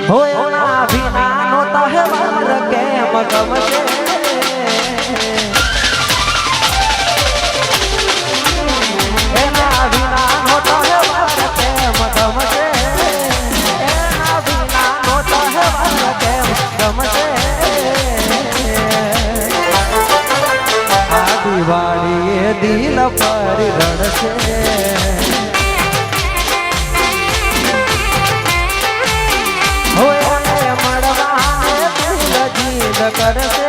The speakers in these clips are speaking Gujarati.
હોયના વિના નો તહેવાર કેમ ગમશે એના વિના નો તહેવાર કેમ ગમશે એના વિના નો તહેવાર કેમ ગમશે આ દિવાળી એ દિલ પર રડશે કરશે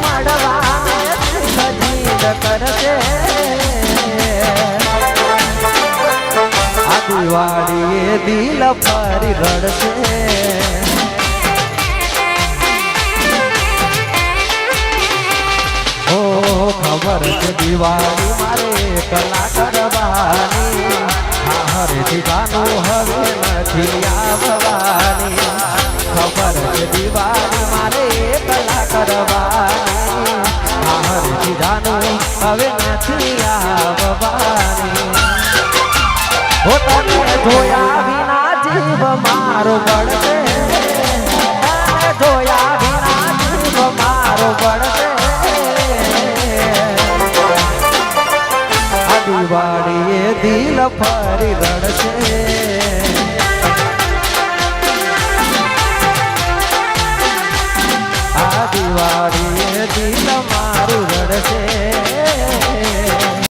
મળવાને જીદ કરશે આ દિવાળી એ દિલ ફરી રડશે ઓ ખબર છે દિવાળી મારે કલા કરવાની હરેથી જાનું હવે નથી આવવાની ખબર છે દિવાળી મારે કલા કરવાની હરેથી જાનું હવે નથી આવવાની હો તને જોયા વિના જીવ મારો બળશે